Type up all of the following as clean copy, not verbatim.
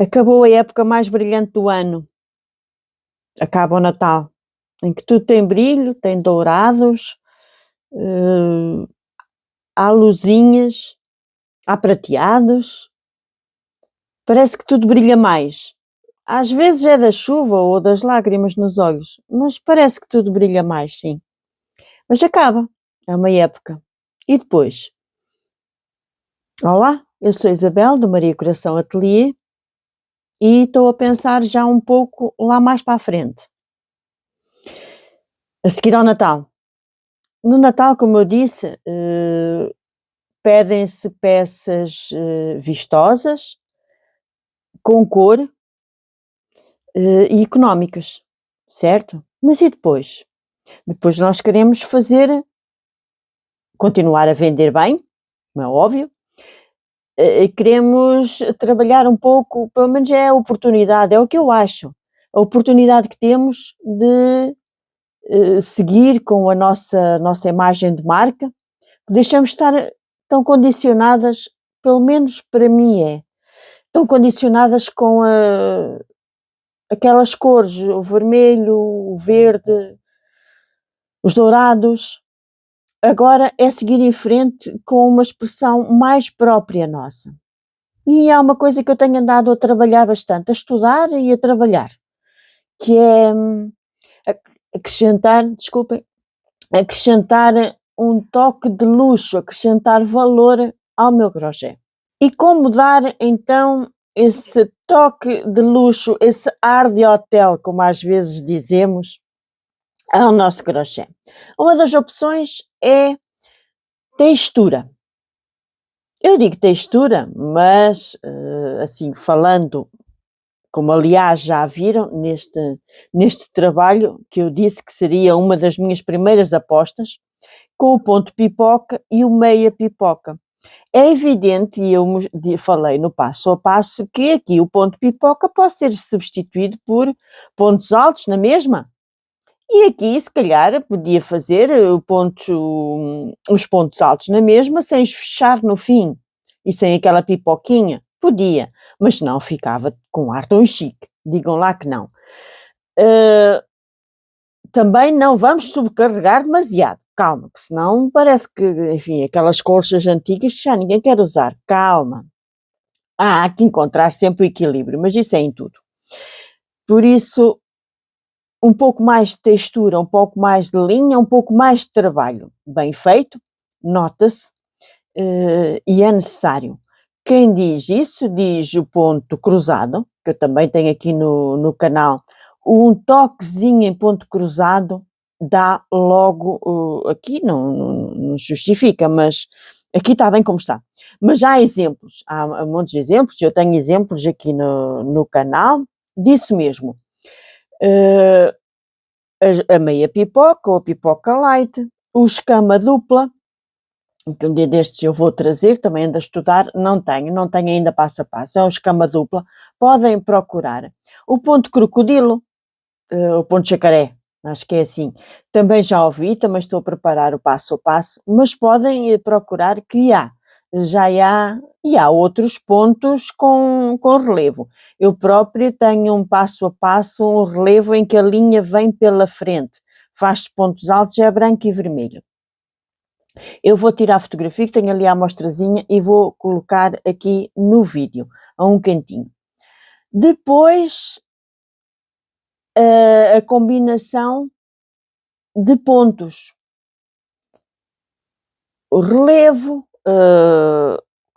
Acabou a época mais brilhante do ano, acaba o Natal, em que tudo tem brilho, tem dourados, há luzinhas, há prateados, parece que tudo brilha mais. Às vezes é da chuva ou das lágrimas nos olhos, mas parece que tudo brilha mais, sim. Mas acaba, é uma época. E depois? Olá, eu sou Isabel, do Maria Coração Atelier, e estou a pensar já um pouco lá mais para a frente, a seguir ao Natal. No Natal, como eu disse, pedem-se peças vistosas, com cor e económicas, certo? Mas e depois? Depois nós queremos continuar a vender bem, como é óbvio, queremos trabalhar um pouco, pelo menos é a oportunidade, é o que eu acho, a oportunidade que temos de seguir com a nossa imagem de marca, deixamos de estar tão condicionadas, pelo menos para mim tão condicionadas com aquelas cores, o vermelho, o verde, os dourados. Agora é seguir em frente com uma expressão mais própria nossa. E há uma coisa que eu tenho andado a trabalhar bastante, a estudar e a trabalhar, que é acrescentar um toque de luxo, acrescentar valor ao meu crochê. E como dar então esse toque de luxo, esse ar de hotel, como às vezes dizemos, ao nosso crochê? Uma das opções é textura. Eu digo textura, mas assim falando, como aliás já viram neste trabalho, que eu disse que seria uma das minhas primeiras apostas, com o ponto pipoca e o meia pipoca. É evidente, e eu falei no passo a passo, que aqui o ponto pipoca pode ser substituído por pontos altos na mesma. E aqui, se calhar, podia fazer os pontos altos na mesma, sem os fechar no fim e sem aquela pipoquinha. Podia, mas não ficava com ar tão chique. Digam lá que não. Também não vamos sobrecarregar demasiado. Calma, que senão parece que, enfim, aquelas colchas antigas já ninguém quer usar. Calma. Há que encontrar sempre o equilíbrio, mas isso é em tudo. Por isso, um pouco mais de textura, um pouco mais de linha, um pouco mais de trabalho. Bem feito, nota-se, e é necessário. Quem diz isso, diz o ponto cruzado, que eu também tenho aqui no canal, um toquezinho em ponto cruzado dá logo, aqui não justifica, mas aqui está bem como está. Mas há exemplos, há muitos exemplos, eu tenho exemplos aqui no canal disso mesmo. A meia pipoca ou a pipoca light, o escama dupla, que um dia destes eu vou trazer, também ando a estudar, não tenho ainda passo a passo, é um escama dupla, podem procurar. O ponto crocodilo, o ponto jacaré, acho que é assim, também já ouvi, também estou a preparar o passo a passo, mas podem procurar que há outros pontos com relevo. Eu própria tenho um passo a passo, um relevo em que a linha vem pela frente, faz pontos altos, é branco e vermelho. Eu vou tirar a fotografia, que tenho ali a amostrazinha, e vou colocar aqui no vídeo, a um cantinho. Depois, a combinação de pontos. O relevo,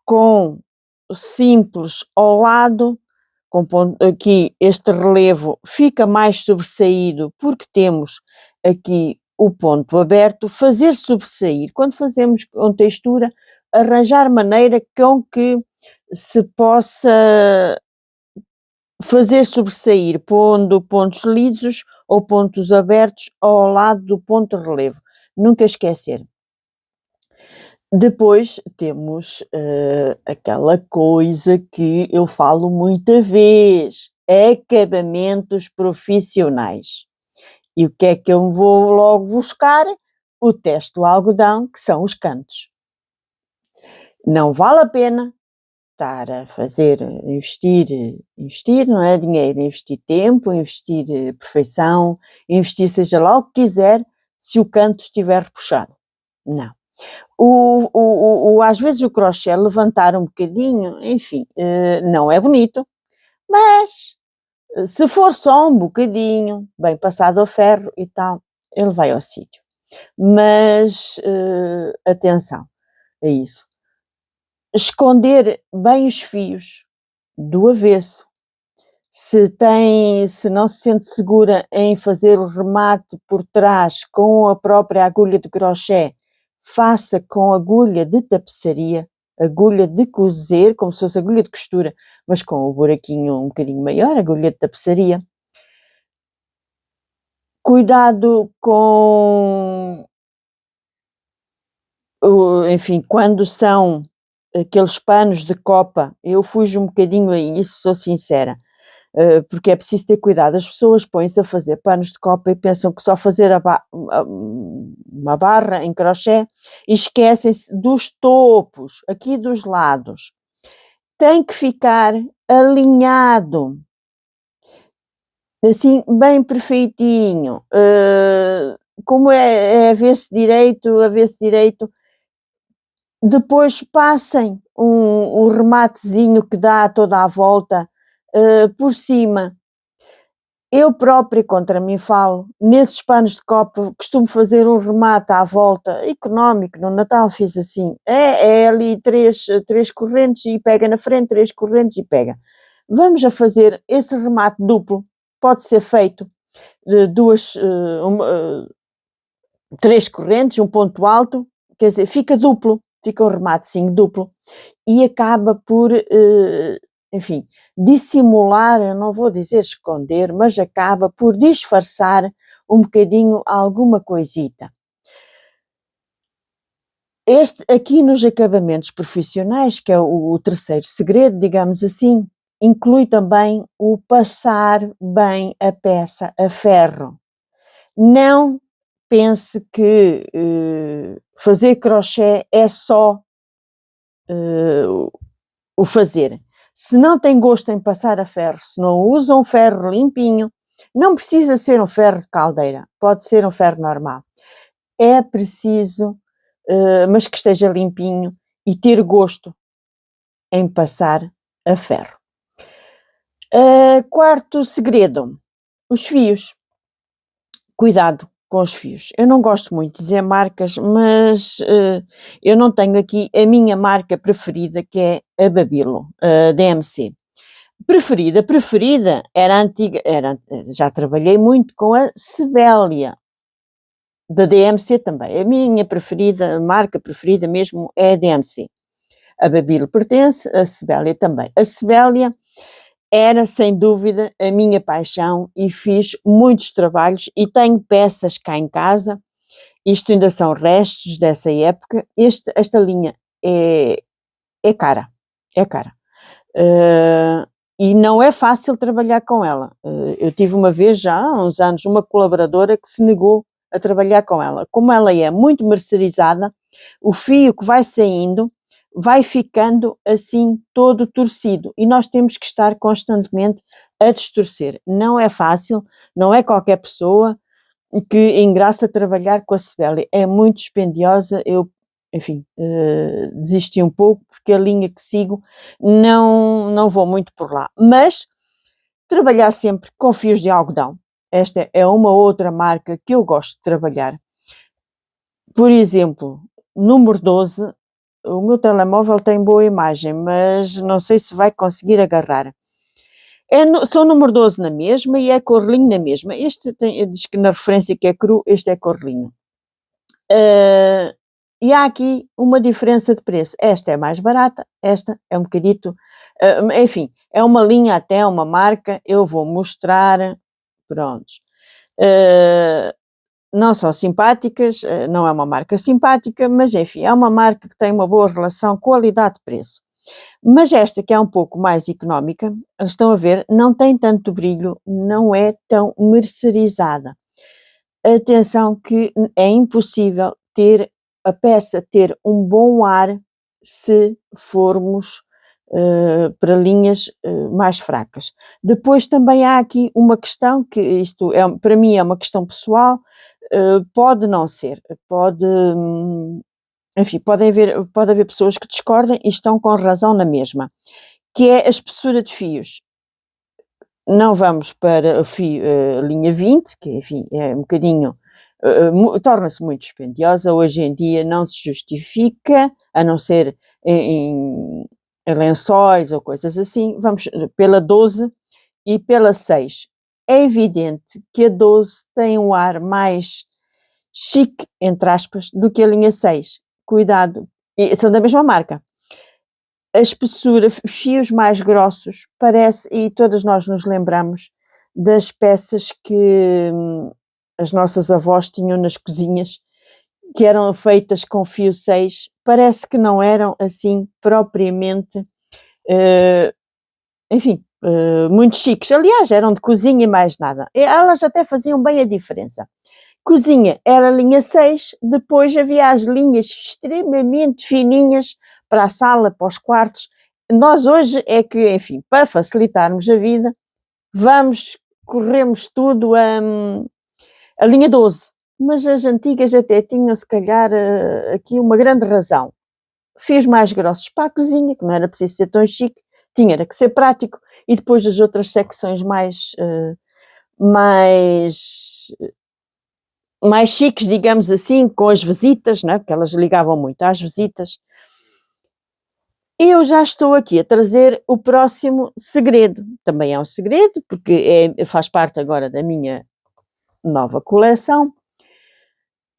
com simples ao lado, com ponto, aqui este relevo fica mais sobressaído porque temos aqui o ponto aberto, fazer sobressair, quando fazemos com textura, arranjar maneira com que se possa fazer sobressair, pondo pontos lisos ou pontos abertos ao lado do ponto de relevo, nunca esquecer. Depois temos aquela coisa que eu falo muita vez, acabamentos profissionais. E o que é que eu vou logo buscar? O teste do algodão, que são os cantos. Não vale a pena estar a fazer, investir, não é dinheiro, investir tempo, investir perfeição, investir seja lá o que quiser, se o canto estiver repuxado. Não. Às vezes o crochê levantar um bocadinho, enfim, não é bonito, mas se for só um bocadinho, bem passado ao ferro e tal, ele vai ao sítio. Mas atenção a isso. Esconder bem os fios do avesso. Se não se sente segura em fazer o remate por trás com a própria agulha de crochê, faça com agulha de tapeçaria, agulha de cozer, como se fosse agulha de costura, mas com o buraquinho um bocadinho maior, agulha de tapeçaria. Cuidado com, enfim, quando são aqueles panos de copa, eu fujo um bocadinho a isso, sou sincera, porque é preciso ter cuidado. As pessoas põem-se a fazer panos de copa e pensam que só fazer uma barra em crochê e esquecem-se dos topos, aqui dos lados. Tem que ficar alinhado, assim, bem perfeitinho. Como é avesso direito, depois passem o rematezinho que dá toda a volta por cima. Eu própria, contra mim falo, nesses panos de copa costumo fazer um remate à volta, económico, no Natal fiz assim, é ali três correntes e pega na frente, 3 correntes e pega. Vamos a fazer esse remate duplo, pode ser feito de 3 correntes, um ponto alto, quer dizer, fica duplo, fica um rematezinho duplo e acaba por, enfim, dissimular, eu não vou dizer esconder, mas acaba por disfarçar um bocadinho alguma coisita. Este aqui nos acabamentos profissionais, que é o terceiro segredo, digamos assim, inclui também o passar bem a peça a ferro. Não pense que fazer crochê é só o fazer. Se não tem gosto em passar a ferro, se não usa um ferro limpinho, não precisa ser um ferro de caldeira, pode ser um ferro normal. É preciso, mas que esteja limpinho e ter gosto em passar a ferro. Quarto segredo, os fios. Cuidado com os fios. Eu não gosto muito de dizer marcas, mas eu não tenho aqui a minha marca preferida, que é a Babilo, a DMC. Preferida era antiga, já trabalhei muito com a Sebélia, da DMC também. A minha preferida, a marca preferida mesmo é a DMC. A Babilo pertence, a Sebélia também. A Sebélia era, sem dúvida, a minha paixão e fiz muitos trabalhos e tenho peças cá em casa. Isto ainda são restos dessa época. Esta linha é cara, é cara. E não é fácil trabalhar com ela. Eu tive uma vez, já há uns anos, uma colaboradora que se negou a trabalhar com ela. Como ela é muito mercerizada, o fio que vai saindo vai ficando assim todo torcido e nós temos que estar constantemente a distorcer. Não é fácil, não é qualquer pessoa que engraça trabalhar com a Sebélia. É muito dispendiosa, eu, enfim, desisti um pouco porque a linha que sigo não vou muito por lá. Mas trabalhar sempre com fios de algodão. Esta é uma outra marca que eu gosto de trabalhar. Por exemplo, número 12, o meu telemóvel tem boa imagem, mas não sei se vai conseguir agarrar. Sou número 12 na mesma e é corlinho na mesma. Este diz que na referência que é cru, este é corlinho. E há aqui uma diferença de preço. Esta é mais barata, esta é um bocadito, enfim, é uma linha até, uma marca, eu vou mostrar, prontos. Não são simpáticas, não é uma marca simpática, mas enfim, é uma marca que tem uma boa relação qualidade-preço. Mas esta, que é um pouco mais económica, estão a ver, não tem tanto brilho, não é tão mercerizada. Atenção que é impossível ter a peça ter um bom ar se formos para linhas mais fracas. Depois também há aqui uma questão, que isto para mim é uma questão pessoal, pode não ser, enfim, pode haver pessoas que discordem e estão com razão na mesma, que é a espessura de fios. Não vamos para o fio, linha 20, que enfim é um bocadinho, torna-se muito dispendiosa, hoje em dia não se justifica, a não ser em lençóis ou coisas assim, vamos pela 12 e pela 6. É evidente que a 12 tem um ar mais chique, entre aspas, do que a linha 6. Cuidado, são da mesma marca. A espessura, fios mais grossos, parece, e todas nós nos lembramos das peças que as nossas avós tinham nas cozinhas, que eram feitas com fio 6, parece que não eram assim propriamente, enfim, muito chiques. Aliás, eram de cozinha e mais nada. Elas até faziam bem a diferença. Cozinha era linha 6, depois havia as linhas extremamente fininhas para a sala, para os quartos. Nós hoje é que, enfim, para facilitarmos a vida, corremos tudo a linha 12. Mas as antigas até tinham, se calhar, aqui uma grande razão. Fios mais grossos para a cozinha, que não era preciso ser tão chique, era que ser prático, e depois as outras secções mais chiques, digamos assim, com as visitas, não é? Porque elas ligavam muito às visitas. Eu já estou aqui a trazer o próximo segredo. Também é um segredo, porque faz parte agora da minha nova coleção.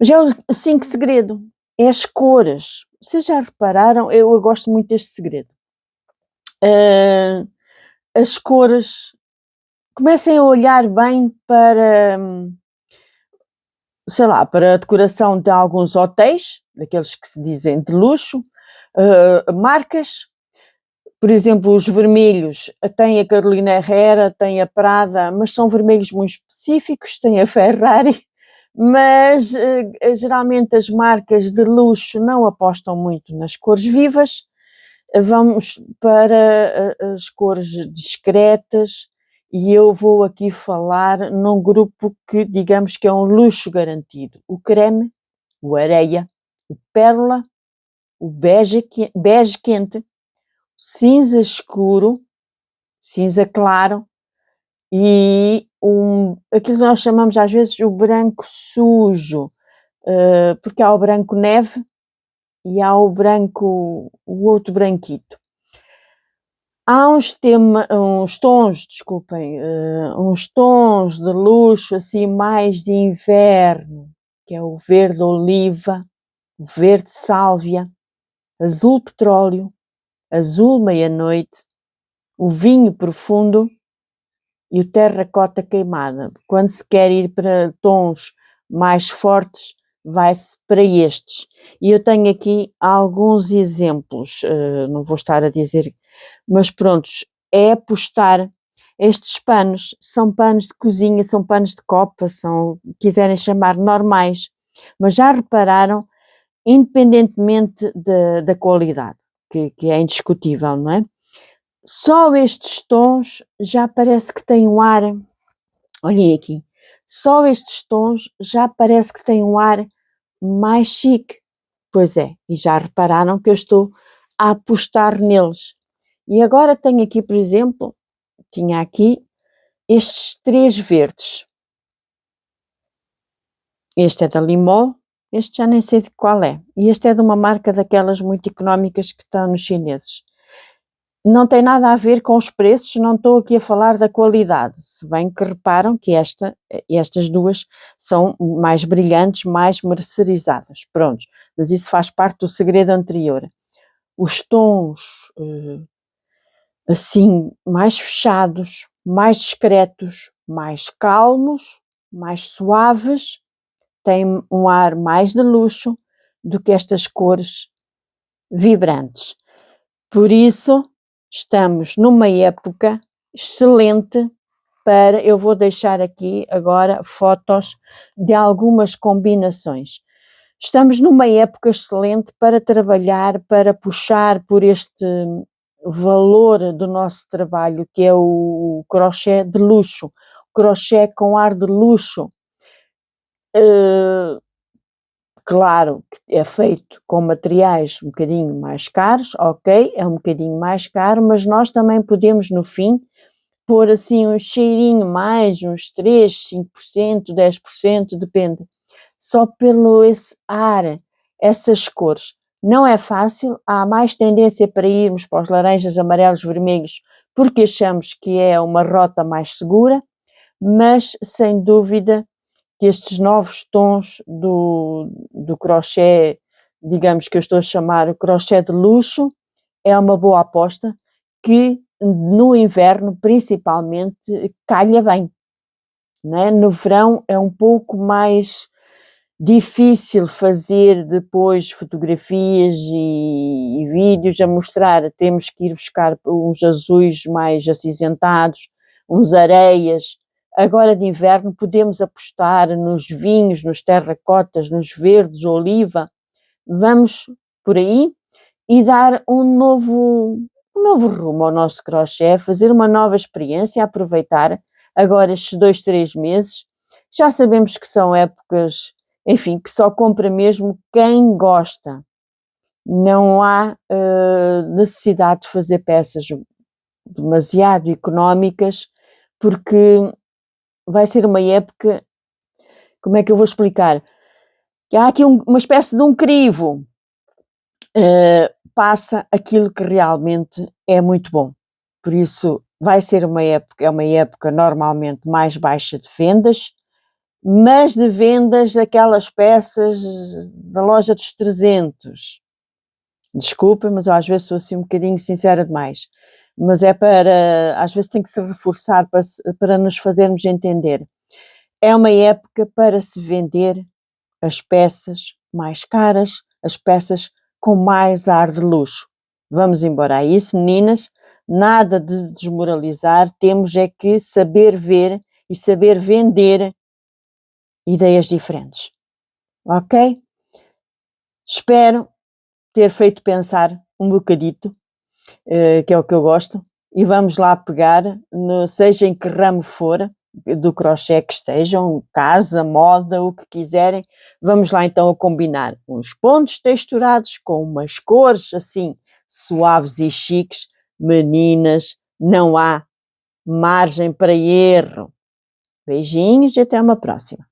Já é o 5 segredo. É as cores. Vocês já repararam? Eu gosto muito deste segredo. As cores. Comecem a olhar bem para, sei lá, para a decoração de alguns hotéis, daqueles que se dizem de luxo, marcas, por exemplo, os vermelhos, tem a Carolina Herrera, tem a Prada, mas são vermelhos muito específicos, tem a Ferrari, mas geralmente as marcas de luxo não apostam muito nas cores vivas, vamos para as cores discretas, e eu vou aqui falar num grupo que digamos que é um luxo garantido: o creme, o areia, o pérola, o bege quente, cinza escuro, cinza claro e aquilo que nós chamamos às vezes o branco sujo, porque há o branco neve e há o outro branquito. Há uns tons, desculpem, uns tons de luxo assim mais de inverno, que é o verde oliva, o verde sálvia, azul petróleo, azul meia-noite, o vinho profundo e o terracota queimada. Quando se quer ir para tons mais fortes, vai-se para estes. E eu tenho aqui alguns exemplos, não vou estar a dizer, mas prontos, é apostar. Estes panos são panos de cozinha, são panos de copa, quiserem chamar normais, mas já repararam, independentemente da qualidade, que é indiscutível, não é? Só estes tons já parece que tem um ar, olhem aqui, só estes tons já parece que tem um ar mais chique. Pois é, e já repararam que eu estou a apostar neles. E agora tenho aqui, por exemplo, tinha aqui estes 3 verdes. Este é da Limol, este já nem sei de qual é. E este é de uma marca daquelas muito económicas que estão nos chineses. Não tem nada a ver com os preços, não estou aqui a falar da qualidade, se bem que reparam que estas duas são mais brilhantes, mais mercerizadas, prontos, mas isso faz parte do segredo anterior. Os tons assim mais fechados, mais discretos, mais calmos, mais suaves, têm um ar mais de luxo do que estas cores vibrantes. Por isso, estamos numa época excelente eu vou deixar aqui agora fotos de algumas combinações. Estamos numa época excelente para trabalhar, para puxar por este valor do nosso trabalho, que é o crochê de luxo, crochê com ar de luxo. Claro que é feito com materiais um bocadinho mais caros, ok, é um bocadinho mais caro, mas nós também podemos no fim pôr assim um cheirinho mais, uns 3, 5%, 10%, depende, só pelo esse ar, essas cores. Não é fácil, há mais tendência para irmos para os laranjas, amarelos, vermelhos, porque achamos que é uma rota mais segura, mas sem dúvida que estes novos tons do crochê, digamos que eu estou a chamar o crochê de luxo, é uma boa aposta que no inverno principalmente calha bem, não é? No verão é um pouco mais difícil fazer depois fotografias e vídeos a mostrar, temos que ir buscar uns azuis mais acinzentados, uns areias. Agora de inverno podemos apostar nos vinhos, nos terracotas, nos verdes, oliva, vamos por aí e dar um novo rumo ao nosso crochê, fazer uma nova experiência, aproveitar agora estes 2, 3 meses. Já sabemos que são épocas, enfim, que só compra mesmo quem gosta. Não há necessidade de fazer peças demasiado económicas, porque vai ser uma época, como é que eu vou explicar? Que há aqui uma espécie de um crivo, passa aquilo que realmente é muito bom. Por isso vai ser é uma época normalmente mais baixa de vendas, mas de vendas daquelas peças da loja dos 300. Desculpa, mas eu às vezes sou assim um bocadinho sincera demais. Mas é para, às vezes tem que se reforçar para nos fazermos entender. É uma época para se vender as peças mais caras, as peças com mais ar de luxo. Vamos embora a isso, meninas, nada de desmoralizar, temos é que saber ver e saber vender ideias diferentes, ok? Espero ter feito pensar um bocadito, que é o que eu gosto, e vamos lá pegar, seja em que ramo for, do crochê que estejam, casa, moda, o que quiserem, vamos lá então a combinar uns pontos texturados com umas cores assim suaves e chiques. Meninas, não há margem para erro. Beijinhos e até uma próxima.